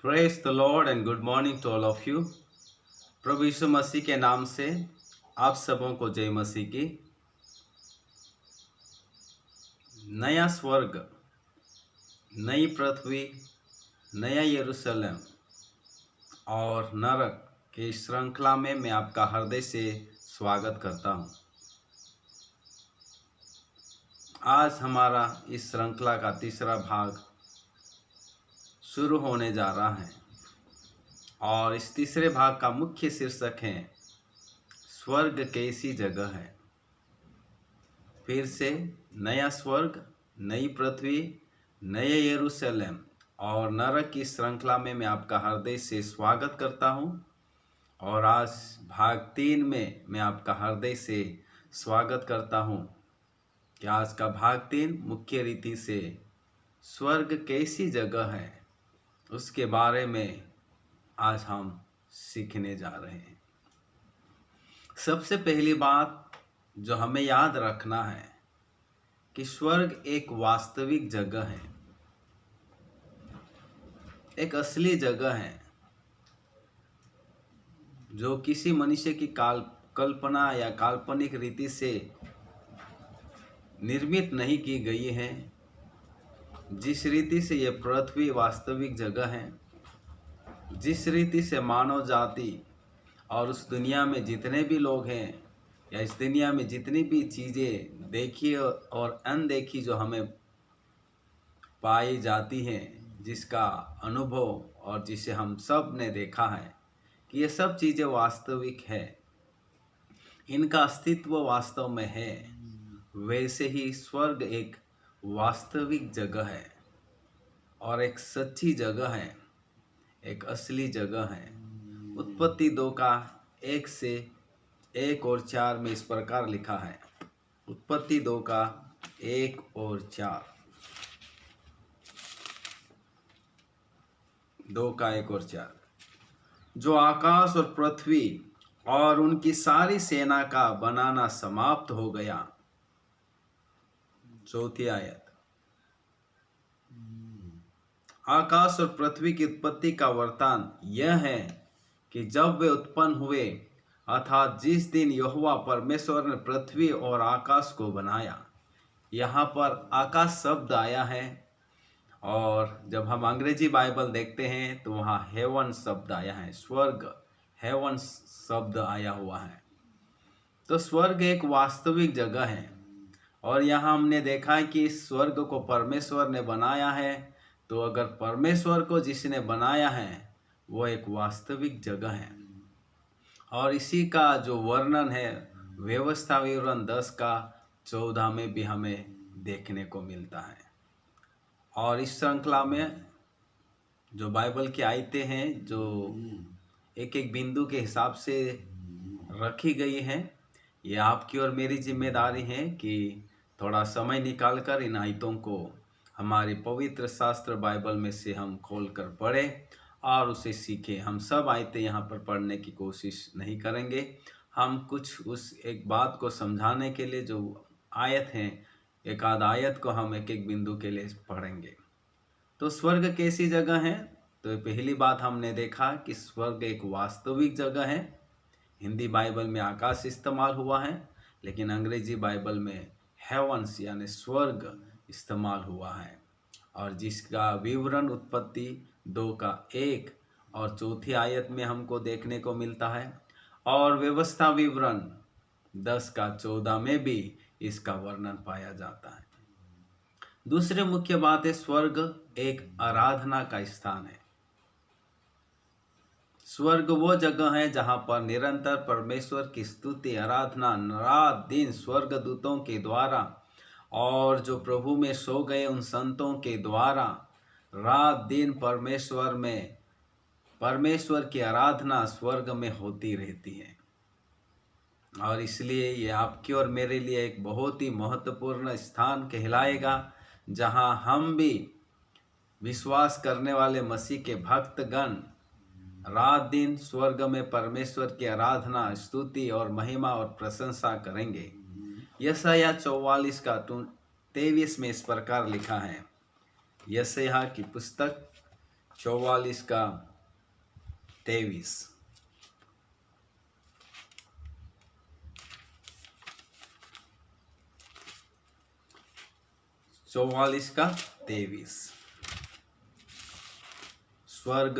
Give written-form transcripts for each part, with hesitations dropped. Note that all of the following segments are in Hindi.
Praise the lord and good morning to all of you. प्रभु यीशु मसीह के नाम से आप सबों को जय मसीह की। नया स्वर्ग, नई पृथ्वी, नया यरूशलेम और नरक के श्रृंखला में मैं आपका हृदय से स्वागत करता हूं। आज हमारा इस श्रृंखला का तीसरा भाग शुरू होने जा रहा है और इस तीसरे भाग का मुख्य शीर्षक है स्वर्ग कैसी जगह है। फिर से नया स्वर्ग, नई पृथ्वी, नए यरूशलेम और नरक की श्रृंखला में मैं आपका हृदय से स्वागत करता हूं और आज भाग 3 में मैं आपका हृदय से स्वागत करता हूं कि आज का भाग 3 मुख्य रीति से स्वर्ग कैसी जगह है उसके बारे में आज हम सीखने जा रहे हैं। सबसे पहली बात जो हमें याद रखना है कि स्वर्ग एक वास्तविक जगह है, एक असली जगह है जो किसी मनुष्य की कल्पना या काल्पनिक रीति से निर्मित नहीं की गई है। जिस रीति से यह पृथ्वी वास्तविक जगह है, जिस रीति से मानव जाति और उस दुनिया में जितने भी लोग हैं या इस दुनिया में जितनी भी चीज़ें देखी और अनदेखी जो हमें पाई जाती हैं, जिसका अनुभव और जिसे हम सब ने देखा है कि ये सब चीज़ें वास्तविक है, इनका अस्तित्व वास्तव में है, वैसे ही स्वर्ग एक वास्तविक जगह है और एक सच्ची जगह है, एक असली जगह है। उत्पत्ति 2 का 1 से 1 और 4 में इस प्रकार लिखा है। उत्पत्ति 2 का 1 और 4, 2 का 1 और 4। जो आकाश और पृथ्वी और उनकी सारी सेना का बनाना समाप्त हो गया। चौथी आयत। आकाश और पृथ्वी की उत्पत्ति का वृत्तांत यह है कि जब वे उत्पन्न हुए, अर्थात जिस दिन यहोवा परमेश्वर ने पृथ्वी और आकाश को बनाया। यहाँ पर आकाश शब्द आया है और जब हम अंग्रेजी बाइबल देखते हैं तो वहाँ हेवन शब्द आया है, स्वर्ग हेवन शब्द आया हुआ है। तो स्वर्ग एक वास्तविक जगह है और यहाँ हमने देखा है कि इस स्वर्ग को परमेश्वर ने बनाया है। तो अगर परमेश्वर को जिसने बनाया है वो एक वास्तविक जगह है और इसी का जो वर्णन है व्यवस्था विवरण 10 का 14 में भी हमें देखने को मिलता है। और इस श्रृंखला में जो बाइबल की आयतें हैं जो एक एक बिंदु के हिसाब से रखी गई हैं, ये आपकी और मेरी जिम्मेदारी है कि थोड़ा समय निकालकर इन आयतों को हमारी पवित्र शास्त्र बाइबल में से हम खोल कर पढ़ें और उसे सीखें। हम सब आयतें यहाँ पर पढ़ने की कोशिश नहीं करेंगे, हम कुछ उस एक बात को समझाने के लिए जो आयत हैं, एक आध आयत को हम एक एक बिंदु के लिए पढ़ेंगे। तो स्वर्ग कैसी जगह है? तो पहली बात हमने देखा कि स्वर्ग एक वास्तविक जगह है। हिंदी बाइबल में आकाश इस्तेमाल हुआ है, लेकिन अंग्रेजी बाइबल में हेवंस यानी स्वर्ग इस्तेमाल हुआ है और जिसका विवरण उत्पत्ति 2 का 1 और चौथी आयत में हमको देखने को मिलता है और व्यवस्था विवरण 10 का 14 में भी इसका वर्णन पाया जाता है। दूसरी मुख्य बात है, स्वर्ग एक आराधना का स्थान है। स्वर्ग वो जगह है जहाँ पर निरंतर परमेश्वर की स्तुति आराधना रात दिन स्वर्गदूतों के द्वारा और जो प्रभु में सो गए उन संतों के द्वारा रात दिन परमेश्वर की आराधना स्वर्ग में होती रहती है। और इसलिए ये आपके और मेरे लिए एक बहुत ही महत्वपूर्ण स्थान कहलाएगा जहाँ हम भी विश्वास करने वाले मसीह के भक्तगण रात दिन स्वर्ग में परमेश्वर की आराधना स्तुति और महिमा और प्रशंसा करेंगे। यशायाह 44 का 23 में इस प्रकार लिखा है। यशायाह की पुस्तक 44 का 23। 44 का 23। स्वर्ग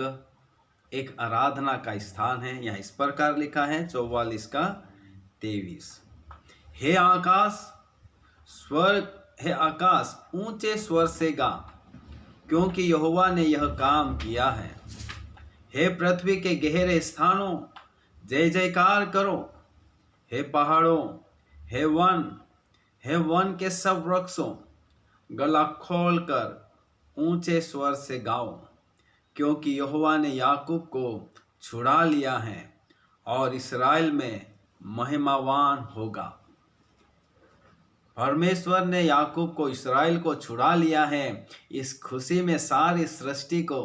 एक आराधना का स्थान है। यहाँ इस प्रकार लिखा है 44 का 23। हे आकाश स्वर्ग, हे आकाश ऊंचे स्वर से गा, क्योंकि यहोवा ने यह काम किया है। हे पृथ्वी के गहरे स्थानों, जय जयकार करो। हे पहाड़ों, हे वन के सब वृक्षों, गला खोलकर ऊंचे स्वर से गाओ, क्योंकि यहोवा ने याकूब को छुड़ा लिया है और इस्राएल में महिमावान होगा। परमेश्वर ने याकूब को, इस्राएल को छुड़ा लिया है। इस खुशी में सारी सृष्टि को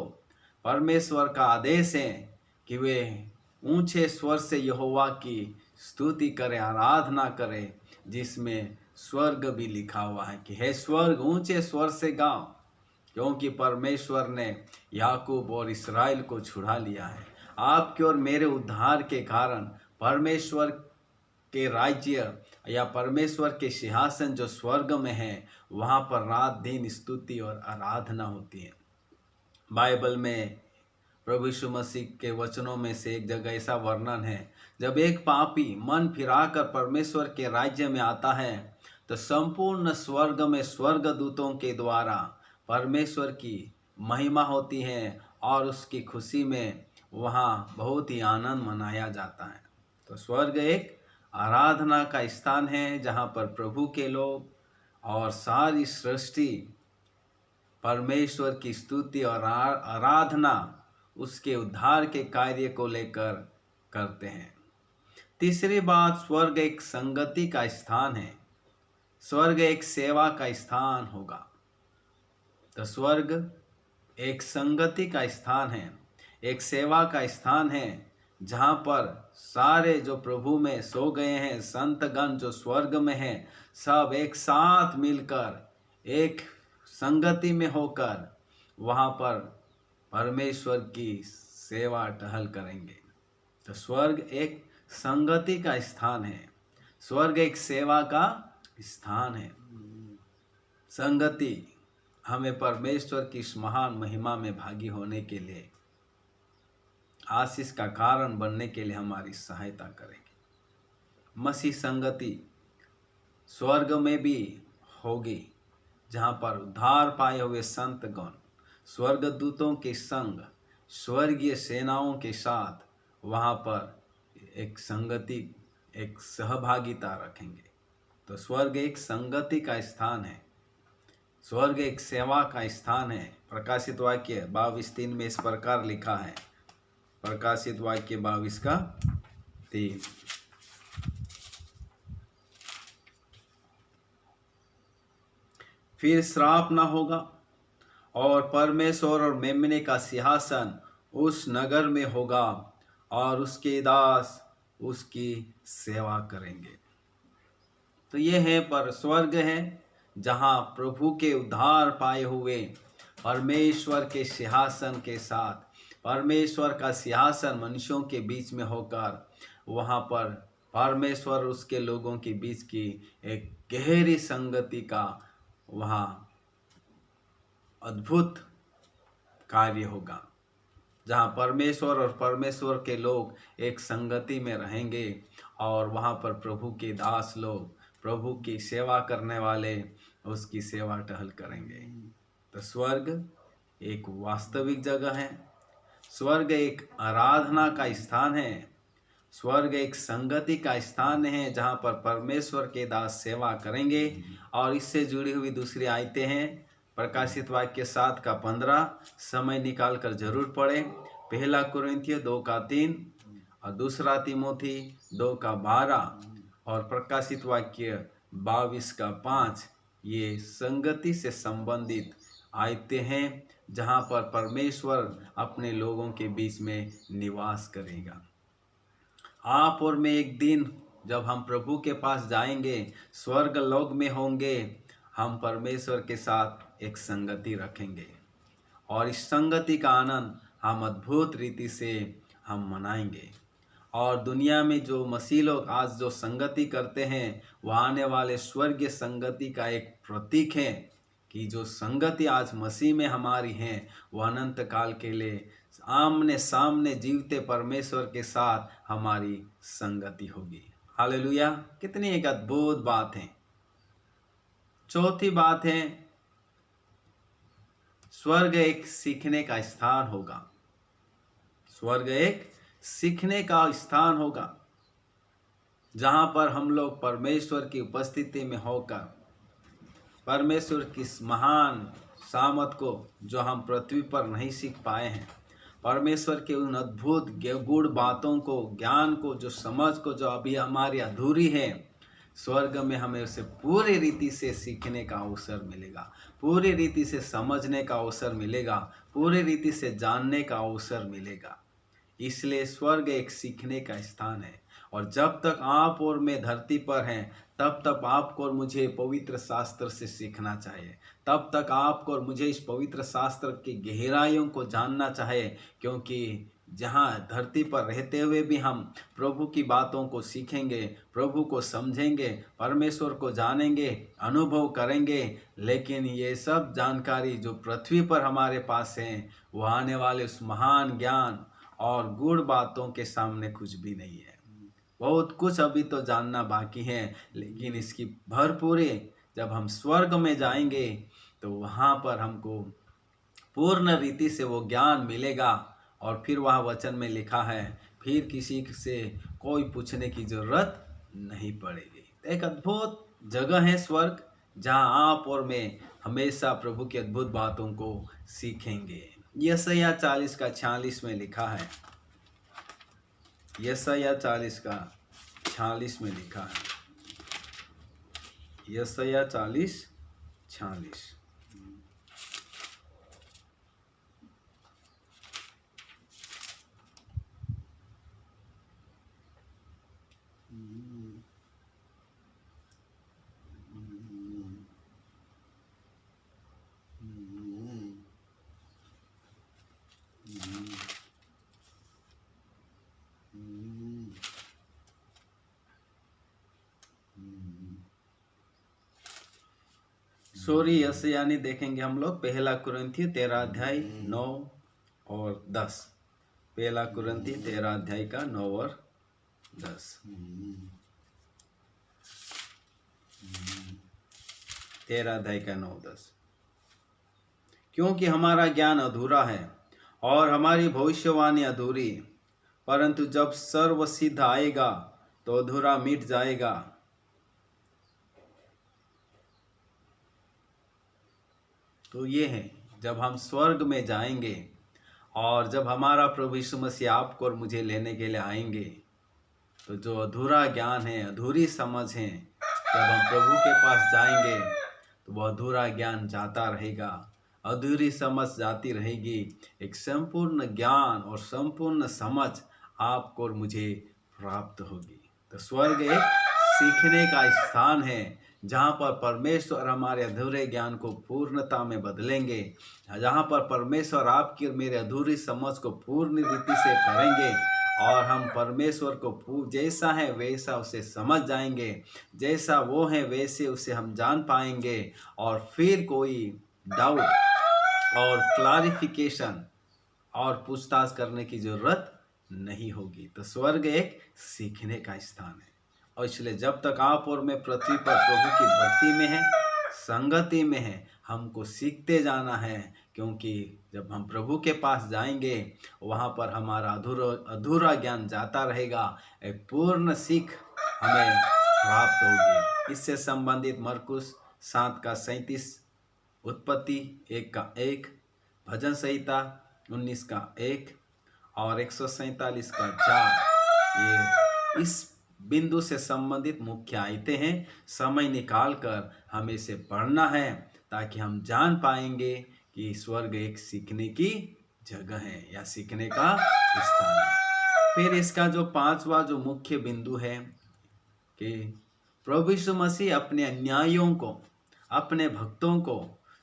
परमेश्वर का आदेश है कि वे ऊंचे स्वर से यहोवा की स्तुति करें, आराधना करें, जिसमें स्वर्ग भी लिखा हुआ है कि हे स्वर्ग ऊंचे स्वर से गाओ, क्योंकि परमेश्वर ने याकूब और इस्राएल को छुड़ा लिया है। आपके और मेरे उद्धार के कारण परमेश्वर के राज्य या परमेश्वर के सिंहासन जो स्वर्ग में है, वहाँ पर रात दिन स्तुति और आराधना होती है। बाइबल में प्रभु यीशु मसीह के वचनों में से एक जगह ऐसा वर्णन है, जब एक पापी मन फिराकर परमेश्वर के राज्य में आता है तो संपूर्ण स्वर्ग में स्वर्गदूतों के द्वारा परमेश्वर की महिमा होती है और उसकी खुशी में वहाँ बहुत ही आनंद मनाया जाता है। तो स्वर्ग एक आराधना का स्थान है जहाँ पर प्रभु के लोग और सारी सृष्टि परमेश्वर की स्तुति और आराधना उसके उद्धार के कार्य को लेकर करते हैं। तीसरी बात, स्वर्ग एक संगति का स्थान है। स्वर्ग एक सेवा का स्थान होगा। तो स्वर्ग एक संगति का स्थान है, एक सेवा का स्थान है, जहाँ पर सारे जो प्रभु में सो गए हैं, संतगण जो स्वर्ग में हैं, सब एक साथ मिलकर एक संगति में होकर वहाँ पर परमेश्वर की सेवा टहल करेंगे। तो स्वर्ग एक संगति का स्थान है, स्वर्ग एक सेवा का स्थान है। संगति हमें परमेश्वर की इस महान महिमा में भागी होने के लिए, आशीष का कारण बनने के लिए हमारी सहायता करेगी। मसीह संगति स्वर्ग में भी होगी, जहाँ पर उद्धार पाए हुए संतगण स्वर्गदूतों के संग स्वर्गीय सेनाओं के साथ वहाँ पर एक संगति, एक सहभागिता रखेंगे। तो स्वर्ग एक संगति का स्थान है, स्वर्ग एक सेवा का स्थान है। प्रकाशित वाक्य 22:3 में इस प्रकार लिखा है, प्रकाशित वाक्य 22 का 3। फिर श्राप न होगा और परमेश्वर और मेमने का सिंहासन उस नगर में होगा और उसके दास उसकी सेवा करेंगे। तो ये है पर स्वर्ग है जहाँ प्रभु के उद्धार पाए हुए परमेश्वर के सिंहासन के साथ, परमेश्वर का सिंहासन मनुष्यों के बीच में होकर वहाँ पर परमेश्वर उसके लोगों के बीच की एक गहरी संगति का वहाँ अद्भुत कार्य होगा, जहाँ परमेश्वर और परमेश्वर के लोग एक संगति में रहेंगे और वहाँ पर प्रभु के दास लोग, प्रभु की सेवा करने वाले उसकी सेवा टहल करेंगे। तो स्वर्ग एक वास्तविक जगह है, स्वर्ग एक आराधना का स्थान है, स्वर्ग एक संगति का स्थान है जहाँ पर परमेश्वर के दास सेवा करेंगे। और इससे जुड़ी हुई दूसरी आयतें हैं, प्रकाशित वाक्य 7 का 15, समय निकाल कर जरूर पढ़ें। पहला कुरिन्थियों 2 का 3 और दूसरा तिमोथी 2 का 12 और प्रकाशित वाक्य 22 का 5। ये संगति से संबंधित आयतें हैं जहाँ पर परमेश्वर अपने लोगों के बीच में निवास करेगा। आप और मैं एक दिन जब हम प्रभु के पास जाएंगे, स्वर्ग लोक में होंगे, हम परमेश्वर के साथ एक संगति रखेंगे और इस संगति का आनंद हम अद्भुत रीति से हम मनाएंगे। और दुनिया में जो मसीह लोग आज जो संगति करते हैं, वह आने वाले स्वर्गीय संगति का एक प्रतीक है कि जो संगति आज मसीह में हमारी है, वह अनंत काल के लिए आमने सामने जीवते परमेश्वर के साथ हमारी संगति होगी। हालेलुया! कितनी एक अद्भुत बात है। चौथी बात है, स्वर्ग एक सीखने का स्थान होगा। स्वर्ग एक सीखने का स्थान होगा, जहां पर हम लोग परमेश्वर की उपस्थिति में होकर परमेश्वर की महान सामर्थ को जो हम पृथ्वी पर नहीं सीख पाए हैं, परमेश्वर के उन अद्भुत गूढ़ बातों को, ज्ञान को, जो समझ को, जो अभी हमारी अधूरी है, स्वर्ग में हमें उसे पूरी रीति से सीखने का अवसर मिलेगा, पूरी रीति से समझने का अवसर मिलेगा, पूरी रीति से जानने का अवसर मिलेगा। इसलिए स्वर्ग एक सीखने का स्थान है। और जब तक आप और मैं धरती पर हैं, तब तक आपको और मुझे पवित्र शास्त्र से सीखना चाहिए। तब तक आपको और मुझे इस पवित्र शास्त्र की गहराइयों को जानना चाहिए, क्योंकि जहाँ धरती पर रहते हुए भी हम प्रभु की बातों को सीखेंगे, प्रभु को समझेंगे, परमेश्वर को जानेंगे, अनुभव करेंगे, लेकिन ये सब जानकारी जो पृथ्वी पर हमारे पास है, वो आने वाले उस महान ज्ञान और गूढ़ बातों के सामने कुछ भी नहीं है। बहुत कुछ अभी तो जानना बाकी है, लेकिन इसकी भरपूरी जब हम स्वर्ग में जाएंगे तो वहाँ पर हमको पूर्ण रीति से वो ज्ञान मिलेगा। और फिर वह वचन में लिखा है, फिर किसी से कोई पूछने की जरूरत नहीं पड़ेगी। एक अद्भुत जगह है स्वर्ग, जहाँ आप और मैं हमेशा प्रभु की अद्भुत बातों को सीखेंगे। यशायाह 40 का 46 में लिखा है, यशायाह 40 का 46 में लिखा है, यशायाह 40:46। सॉरी, यशायाह नहीं देखेंगे हम लोग। पहला कुरिन्थी 13 अध्याय 9 और 10। पहला कुरिन्थी 13 अध्याय का 9 और 10। 13 अध्याय का 9-10। क्योंकि हमारा ज्ञान अधूरा है और हमारी भविष्यवाणी अधूरी, परंतु जब सर्वसिद्ध आएगा तो अधूरा मिट जाएगा। तो ये है, जब हम स्वर्ग में जाएंगे और जब हमारा प्रभु यीशु मसीह आपको और मुझे लेने के लिए आएंगे, तो जो अधूरा ज्ञान है, अधूरी समझ है, जब हम प्रभु के पास जाएंगे तो वह अधूरा ज्ञान जाता रहेगा, अधूरी समझ जाती रहेगी। एक संपूर्ण ज्ञान और संपूर्ण समझ आपको और मुझे प्राप्त होगी। तो स्वर्ग एक सीखने का स्थान है, जहाँ पर परमेश्वर हमारे अधूरे ज्ञान को पूर्णता में बदलेंगे, जहाँ पर परमेश्वर आपकी और मेरे अधूरी समझ को पूर्ण रीति से करेंगे और हम परमेश्वर को जैसा है वैसा उसे समझ जाएंगे, जैसा वो है वैसे उसे हम जान पाएंगे, और फिर कोई डाउट और क्लैरिफिकेशन और पूछताछ करने की जरूरत नहीं होगी। तो स्वर्ग एक सीखने का स्थान है। और इसलिए जब तक आप और मैं पृथ्वी पर प्रभु की भक्ति में हैं, संगति में हैं, हमको सीखते जाना है, क्योंकि जब हम प्रभु के पास जाएंगे वहाँ पर हमारा अधूरा ज्ञान जाता रहेगा, एक पूर्ण सीख हमें प्राप्त होगी। इससे संबंधित मरकुस 7 का 37, उत्पत्ति 1 का 1, भजन संहिता 19 का 1 और 147 का 4, ये इस बिंदु से संबंधित मुख्य आयतें हैं। समय निकाल कर हमें इसे पढ़ना है, ताकि हम जान पाएंगे कि स्वर्ग एक सीखने की जगह है या सीखने का स्थान है। फिर इसका जो 5वां जो मुख्य बिंदु है कि प्रभु यीशु मसीह अपने अनुयायियों को, अपने भक्तों को,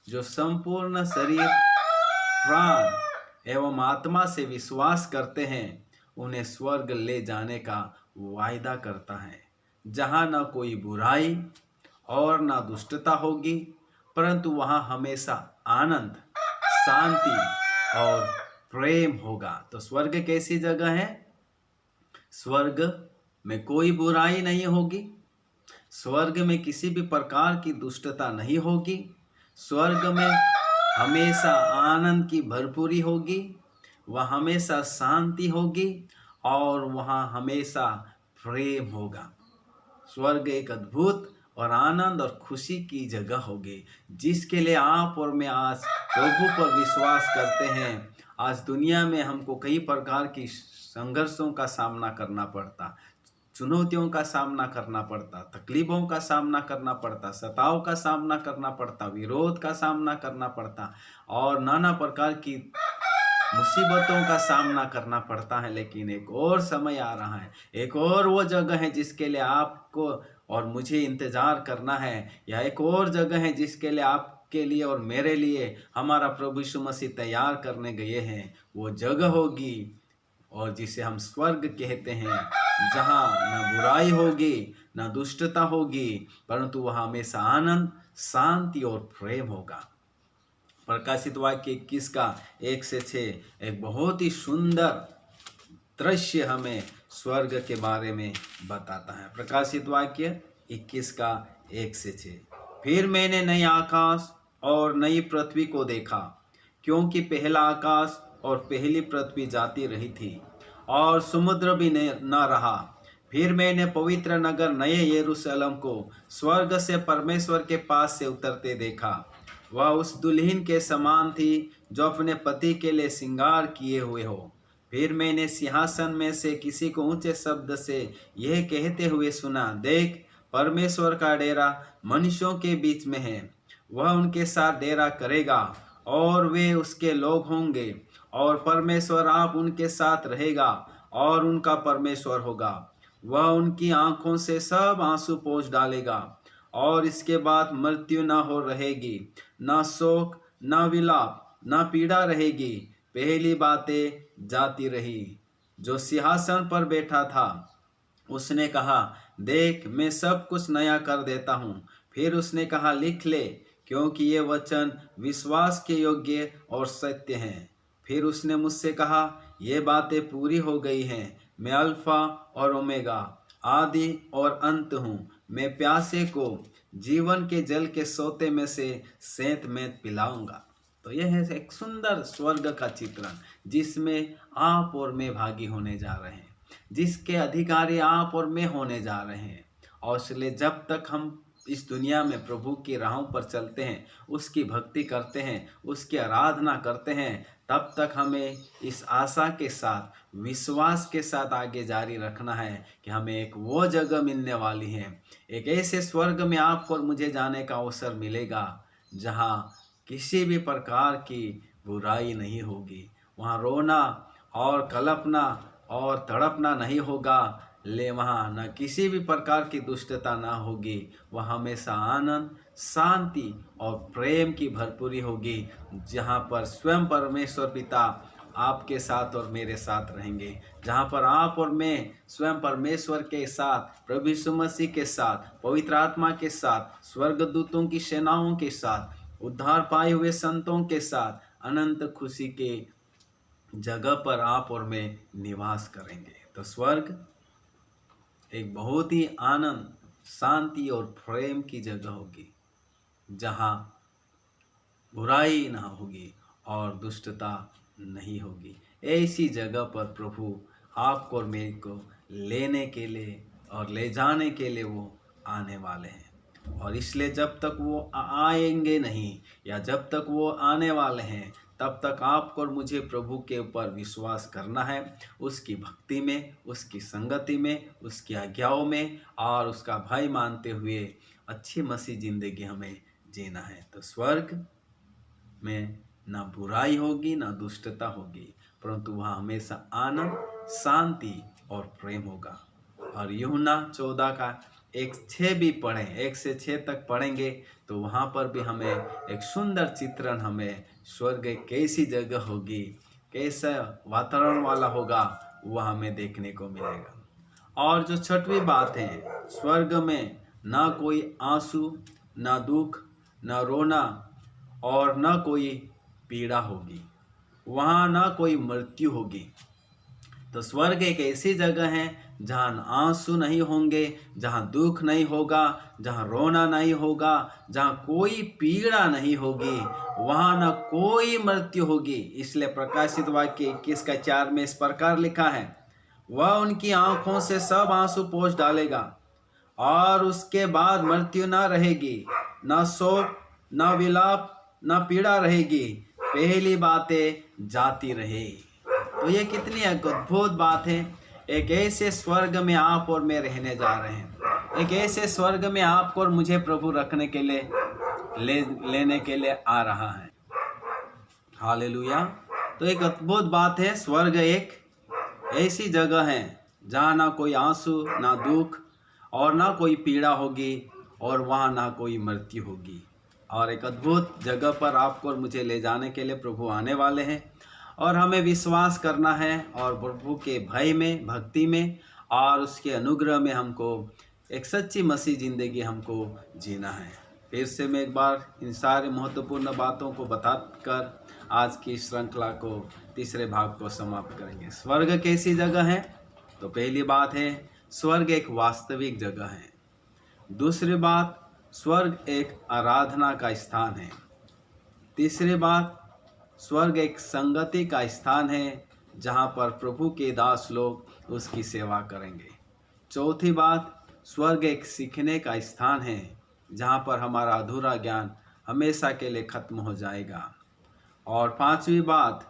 जो संपूर्ण शरीर प्राण एवं आत्मा से विश्वास करते हैं उन्हें स्वर्ग ले जाने का वायदा करता है, जहाँ न कोई बुराई और न दुष्टता होगी, परंतु वहाँ हमेशा आनंद, शांति और प्रेम होगा। तो स्वर्ग कैसी जगह है? स्वर्ग में कोई बुराई नहीं होगी, स्वर्ग में किसी भी प्रकार की दुष्टता नहीं होगी, स्वर्ग में हमेशा आनंद की भरपूरी होगी, वह हमेशा शांति होगी और वहाँ हमेशा प्रेम होगा। स्वर्ग एक अद्भुत और आनंद और खुशी की जगह होगी, जिसके लिए आप और मैं आज प्रभु पर विश्वास करते हैं। आज दुनिया में हमको कई प्रकार की संघर्षों का सामना करना पड़ता, चुनौतियों का सामना करना पड़ता, तकलीफों का सामना करना पड़ता, सताव का सामना करना पड़ता, विरोध का सामना करना पड़ता और नाना प्रकार की मुसीबतों का सामना करना पड़ता है। लेकिन एक और समय आ रहा है, एक और वो जगह है जिसके लिए आपको और मुझे इंतजार करना है, या एक और जगह है जिसके लिए आपके लिए और मेरे लिए हमारा प्रभु यीशु मसीह तैयार करने गए हैं। वो जगह होगी और जिसे हम स्वर्ग कहते हैं, जहाँ न बुराई होगी न दुष्टता होगी, परंतु वहाँ हमेशा आनंद, शांति और प्रेम होगा। प्रकाशित वाक्य 21 का 1 से 6 एक बहुत ही सुंदर दृश्य हमें स्वर्ग के बारे में बताता है। प्रकाशित वाक्य 21 का 1 से 6। फिर मैंने नए आकाश और नई पृथ्वी को देखा, क्योंकि पहला आकाश और पहली पृथ्वी जाती रही थी और समुद्र भी न रहा। फिर मैंने पवित्र नगर नए यरूशलेम को स्वर्ग से परमेश्वर के पास से उतरते देखा। वह उस दुल्हन के समान थी जो अपने पति के लिए श्रृंगार किए हुए हो। फिर मैंने सिंहासन में से किसी को ऊंचे शब्द से यह कहते हुए सुना, देख, परमेश्वर का डेरा मनुष्यों के बीच में है। वह उनके साथ डेरा करेगा और वे उसके लोग होंगे, और परमेश्वर आप उनके साथ रहेगा और उनका परमेश्वर होगा। वह उनकी आंखों से सब आंसू पोंछ डालेगा, और इसके बाद मृत्यु न हो रहेगी, न शोक, न विलाप, न पीड़ा रहेगी। पहली बातें जाती रही। जो सिंहासन पर बैठा था उसने कहा, देख, मैं सब कुछ नया कर देता हूँ। फिर उसने कहा, लिख ले, क्योंकि ये वचन विश्वास के योग्य और सत्य हैं। फिर उसने मुझसे कहा, ये बातें पूरी हो गई हैं। मैं अल्फा और ओमेगा, आदि और अंत हूँ। मैं प्यासे को जीवन के जल के सोते में से सेंत में पिलाऊंगा। तो यह है एक सुंदर स्वर्ग का चित्रण, जिसमें आप और मैं भागी होने जा रहे हैं, जिसके अधिकारी आप और मैं होने जा रहे हैं। और इसलिए जब तक हम इस दुनिया में प्रभु की राहों पर चलते हैं, उसकी भक्ति करते हैं, उसकी आराधना करते हैं, तब तक हमें इस आशा के साथ, विश्वास के साथ आगे जारी रखना है कि हमें एक वो जगह मिलने वाली है, एक ऐसे स्वर्ग में आपको और मुझे जाने का अवसर मिलेगा जहाँ किसी भी प्रकार की बुराई नहीं होगी। वहाँ रोना और कल्पना और तड़पना नहीं होगा, ले वहाँ न किसी भी प्रकार की दुष्टता ना होगी। वह हमेशा आनंद, शांति और प्रेम की भरपूरी होगी, जहाँ पर स्वयं परमेश्वर पिता आपके साथ और मेरे साथ रहेंगे, जहाँ पर आप और मैं स्वयं परमेश्वर के साथ, प्रभु यीशु मसीह के साथ, पवित्र आत्मा के साथ, स्वर्गदूतों की सेनाओं के साथ, उद्धार पाए हुए संतों के साथ अनंत खुशी के जगह पर आप और मैं निवास करेंगे। तो स्वर्ग एक बहुत ही आनंद, शांति और प्रेम की जगह होगी, जहाँ बुराई ना होगी और दुष्टता नहीं होगी। ऐसी जगह पर प्रभु आपको और मेरे को लेने के लिए और ले जाने के लिए वो आने वाले हैं। और इसलिए जब तक वो आएंगे नहीं, या जब तक वो आने वाले हैं, तब तक आपको और मुझे प्रभु के ऊपर विश्वास करना है, उसकी भक्ति में, उसकी संगति में, उसकी आज्ञाओं में, और उसका भय मानते हुए अच्छी मसीह जिंदगी हमें जीना है। तो स्वर्ग में ना बुराई होगी, ना दुष्टता होगी, परंतु वहाँ हमेशा आनंद, शांति और प्रेम होगा। और यूहन्ना 14 का 1:6 भी पढ़ें, 1 से 6 तक पढ़ेंगे तो वहाँ पर भी हमें एक सुंदर चित्रण, हमें स्वर्ग एक कैसी जगह होगी, कैसा वातावरण वाला होगा, वह हमें देखने को मिलेगा। और जो छठवीं बात है, स्वर्ग में ना कोई आंसू, ना दुख, ना रोना और ना कोई पीड़ा होगी, वहाँ ना कोई मृत्यु होगी। तो स्वर्ग एक ऐसी जगह है जहाँ आंसू नहीं होंगे, जहाँ दुख नहीं होगा, जहाँ रोना नहीं होगा, जहाँ कोई पीड़ा नहीं होगी, वहाँ न कोई मृत्यु होगी। इसलिए प्रकाशित वाक्य 21:4 में इस प्रकार लिखा है, वह उनकी आंखों से सब आंसू पोंछ डालेगा और उसके बाद मृत्यु न रहेगी, न शोक, न विलाप, न पीड़ा रहेगी, पहली बातें जाती रहे। तो ये कितनी अद्भुत बात है। एक ऐसे स्वर्ग में आप और मैं रहने जा रहे हैं। एक ऐसे स्वर्ग में आपको और मुझे प्रभु रखने के लिए लेने के लिए आ रहा है। हालेलुया। तो एक अद्भुत बात है, स्वर्ग एक ऐसी जगह है जहाँ ना कोई आंसू, ना दुख और ना कोई पीड़ा होगी और वहाँ ना कोई मृत्यु होगी। और एक अद्भुत जगह पर आपको और मुझे ले जाने के लिए प्रभु आने वाले हैं और हमें विश्वास करना है और प्रभु के भय में, भक्ति में और उसके अनुग्रह में हमको एक सच्ची मसीह ज़िंदगी हमको जीना है। फिर से मैं एक बार इन सारे महत्वपूर्ण बातों को बताकर आज की श्रृंखला को, तीसरे भाग को समाप्त करेंगे। स्वर्ग कैसी जगह है? तो पहली बात है, स्वर्ग एक वास्तविक जगह है। दूसरी बात, स्वर्ग एक आराधना का स्थान है। तीसरी बात, स्वर्ग एक संगति का स्थान है जहाँ पर प्रभु के दास लोग उसकी सेवा करेंगे। चौथी बात, स्वर्ग एक सीखने का स्थान है जहाँ पर हमारा अधूरा ज्ञान हमेशा के लिए खत्म हो जाएगा। और पांचवी बात,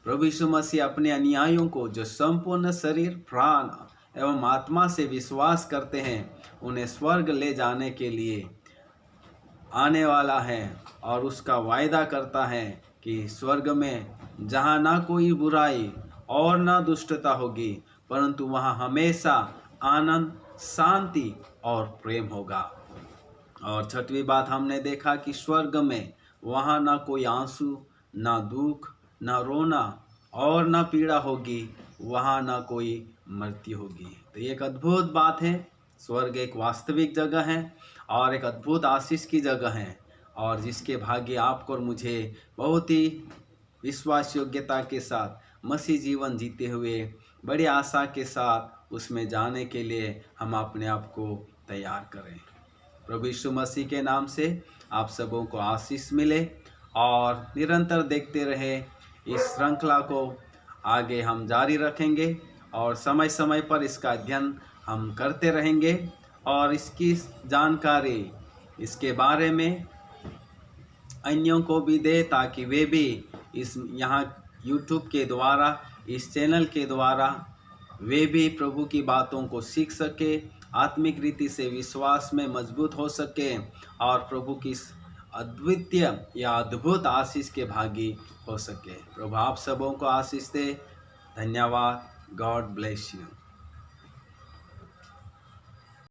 प्रभु यीशु मसीह अपने अनुयायियों को जो संपूर्ण शरीर, प्राण एवं आत्मा से विश्वास करते हैं, उन्हें स्वर्ग ले जाने के लिए आने वाला है और उसका वायदा करता है कि स्वर्ग में जहाँ ना कोई बुराई और ना दुष्टता होगी, परंतु वहाँ हमेशा आनंद, शांति और प्रेम होगा। और छठवीं बात हमने देखा कि स्वर्ग में वहाँ ना कोई आंसू, ना दुख, ना रोना और ना पीड़ा होगी, वहाँ ना कोई मृत्यु होगी। तो ये एक अद्भुत बात है। स्वर्ग एक वास्तविक जगह है और एक अद्भुत आशीष की जगह है और जिसके भाग्य आपको और मुझे बहुत ही विश्वास योग्यता के साथ मसीह जीवन जीते हुए बड़ी आशा के साथ उसमें जाने के लिए हम अपने आप को तैयार करें। प्रभु यीशु मसीह के नाम से आप सबों को आशीष मिले और निरंतर देखते रहे। इस श्रृंखला को आगे हम जारी रखेंगे और समय समय पर इसका अध्ययन हम करते रहेंगे और इसकी जानकारी, इसके बारे में अन्यों को भी दे ताकि वे भी इस यहाँ YouTube के द्वारा, इस चैनल के द्वारा वे भी प्रभु की बातों को सीख सके, आत्मिक रीति से विश्वास में मजबूत हो सके और प्रभु की अद्वितीय या अद्भुत आशीष के भागी हो सके। प्रभु आप सबों को आशीष दे। धन्यवाद। God bless you.